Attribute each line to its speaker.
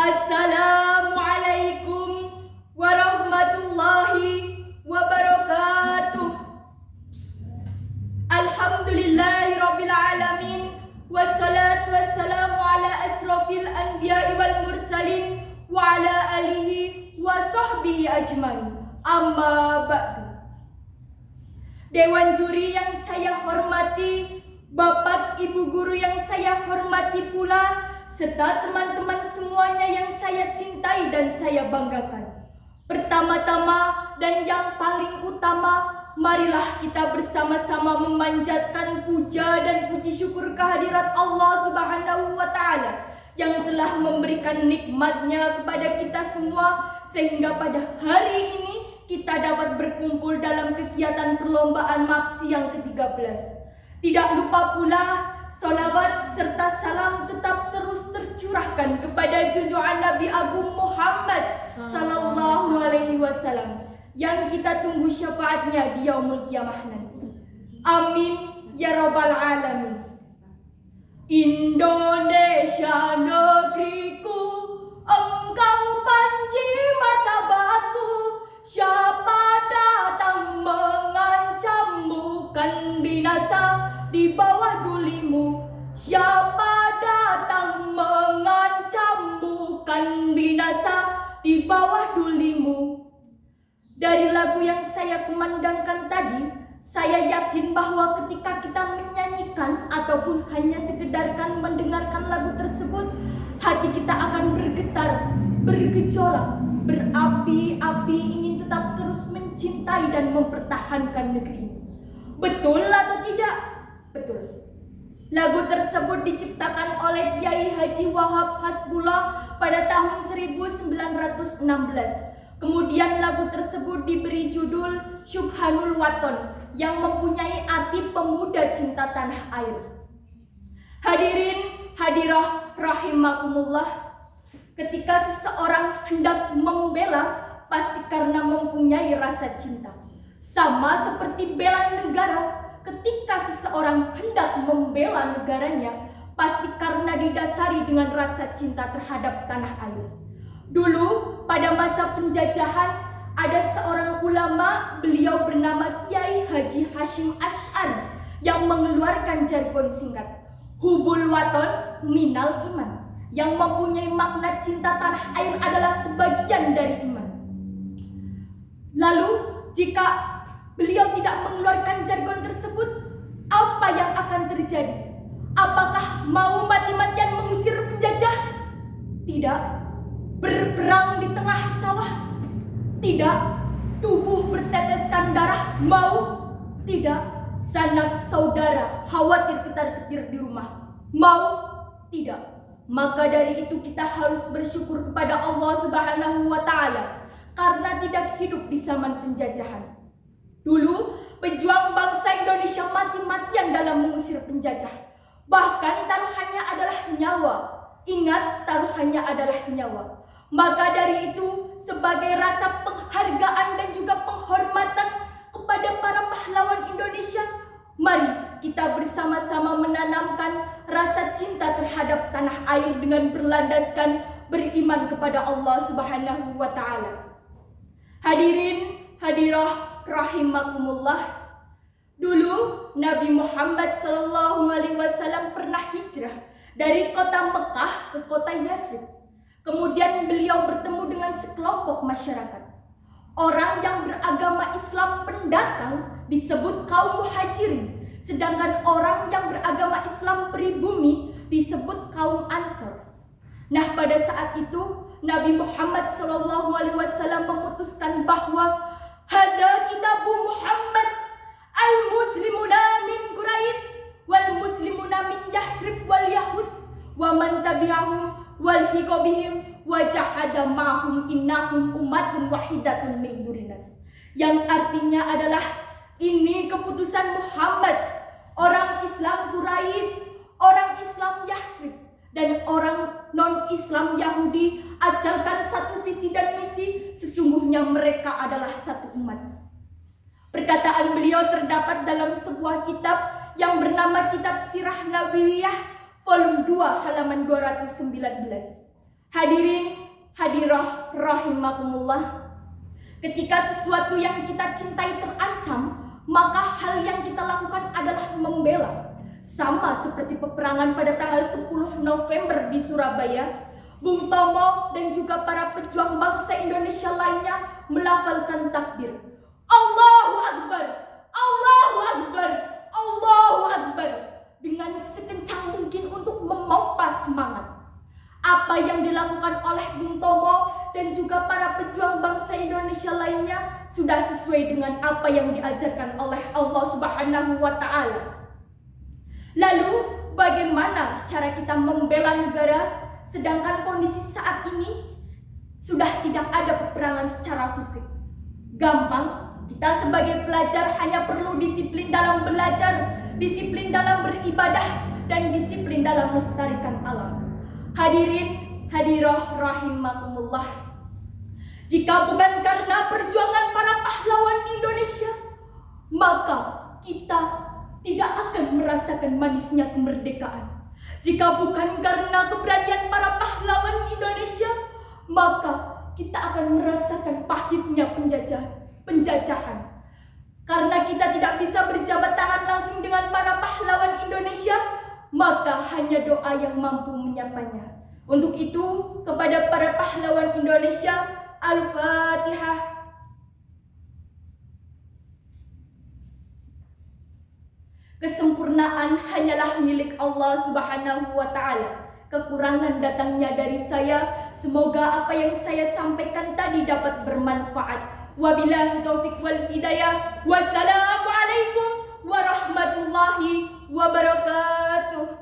Speaker 1: Assalamualaikum warahmatullahi wabarakatuh. Alhamdulillahi rabbil alamin. Wassalatu wassalamu ala asrafil anbiya'i wal mursalin wa ala alihi wa sahbihi ajmain. Amma ba'du. Dewan juri yang saya hormati, Bapak Ibu guru yang saya hormati pula, serta teman-teman semuanya yang saya cintai dan saya banggakan. Pertama-tama dan yang paling utama, marilah kita bersama-sama memanjatkan puja dan puji syukur kehadirat Allah Subhanahu wa Ta'ala yang telah memberikan nikmatnya kepada kita semua, sehingga pada hari ini kita dapat berkumpul dalam kegiatan perlombaan MAPSI yang ke-13. Tidak lupa pula, salawat serta salam tetap terus tercurahkan kepada junjungan Nabi Agung Muhammad sallallahu alaihi wasallam yang kita tunggu syafaatnya di yaumul qiyamah nanti. Amin ya rabbal alamin. Indonesia negeriku, engkau panji martabatku. Siapa datang mengancam bukan binasa di bawah dulimu. Siapa datang mengancam bukan binasa di bawah dulimu. Dari lagu yang saya kumandangkan tadi, saya yakin bahwa ketika kita menyanyikan ataupun hanya sekedarkan mendengarkan lagu tersebut, hati kita akan bergetar, bergejolak, berapi-api ingin tetap terus mencintai dan mempertahankan negeri ini. Betul atau tidak? Betul. Lagu tersebut diciptakan oleh Kiai Haji Wahab Hasbullah pada tahun 1916. Kemudian lagu tersebut diberi judul Subhanul Waton yang mempunyai arti pemuda cinta tanah air. Hadirin hadirah rahimakumullah, ketika seseorang hendak membela, pasti karena mempunyai rasa cinta. Sama seperti bela negara, ketika seseorang hendak membela negaranya, pasti karena didasari dengan rasa cinta terhadap tanah air. Dulu pada masa penjajahan, ada seorang ulama, beliau bernama Kiai Haji Hashim Asy'ari, yang mengeluarkan jargon singkat Hubul Waton Minal Iman, yang mempunyai makna cinta tanah air adalah sebagian dari iman. Lalu jika beliau tidak mengeluarkan jargon tersebut, apa yang akan terjadi? Apakah mau mati-matian mengusir penjajah? Tidak. Berperang di tengah sawah? Tidak. Tubuh berteteskan darah? Mau? Tidak. Sanak saudara khawatir ketar-ketir di rumah? Mau? Tidak. Maka dari itu kita harus bersyukur kepada Allah Subhanahu wa Ta'ala karena tidak hidup di zaman penjajahan. Dulu pejuang bangsa Indonesia mati-matian dalam mengusir penjajah. Bahkan taruhannya adalah nyawa. Ingat, taruhannya adalah nyawa. Maka dari itu, sebagai rasa penghargaan dan juga penghormatan kepada para pahlawan Indonesia, mari kita bersama-sama menanamkan rasa cinta terhadap tanah air dengan berlandaskan beriman kepada Allah Subhanahu wa Ta'ala. Hadirin hadirah rahimakumullah. Dulu Nabi Muhammad SAW pernah hijrah dari kota Mekah ke kota Yasrib. Kemudian beliau bertemu dengan sekelompok masyarakat. Orang yang beragama Islam pendatang disebut kaum muhajirin, sedangkan orang yang beragama Islam pribumi disebut kaum Ansor. Nah, pada saat itu Nabi Muhammad SAW memutuskan bahwa hada kitabu Muhammad al-muslimuna min Quraisy wal muslimuna min Yasrib wal Yahud wa man tabi'ahum wal hiqabihim wa jahada ma'hum innahum ummatun wahidatun min durinas. Yang artinya adalah ini keputusan Muhammad, orang Islam Quraisy, orang Islam Yasrib, dan orang non-Islam Yahudi, asalkan satu visi dan misi, sesungguhnya mereka adalah satu umat. Perkataan beliau terdapat dalam sebuah kitab yang bernama Kitab Sirah Nabawiyah volume 2 halaman 219. Hadirin, hadirah rahimakumullah. Ketika sesuatu yang kita cintai terancam, maka hal yang kita lakukan adalah membela. Sama seperti peperangan pada tanggal 10 November di Surabaya, Bung Tomo dan juga para pejuang bangsa Indonesia lainnya melafalkan takbir. Allahu Akbar, Allahu Akbar, Allahu Akbar, dengan sekencang mungkin untuk memompa semangat. Apa yang dilakukan oleh Bung Tomo dan juga para pejuang bangsa Indonesia lainnya sudah sesuai dengan apa yang diajarkan oleh Allah Subhanahu wa Ta'ala. Lalu, bagaimana cara kita membela negara sedangkan kondisi saat ini sudah tidak ada peperangan secara fisik? Gampang, kita sebagai pelajar hanya perlu disiplin dalam belajar, disiplin dalam beribadah, dan disiplin dalam melestarikan alam. Hadirin, hadirah rahimakumullah. Jika bukan karena perjuangan para pahlawan Indonesia, maka kita tidak akan merasakan manisnya kemerdekaan. Jika bukan karena keberanian para pahlawan Indonesia, maka kita akan merasakan pahitnya penjajahan. Karena kita tidak bisa berjabat tangan langsung dengan para pahlawan Indonesia, maka hanya doa yang mampu menyapanya. Untuk itu, kepada para pahlawan Indonesia, Al-Fatihah. Kesempurnaan hanyalah milik Allah Subhanahu wa Ta'ala. Kekurangan datangnya dari saya. Semoga apa yang saya sampaikan tadi dapat bermanfaat. Wabillahi taufiq wal hidayah. Wassalamualaikum warahmatullahi wabarakatuh.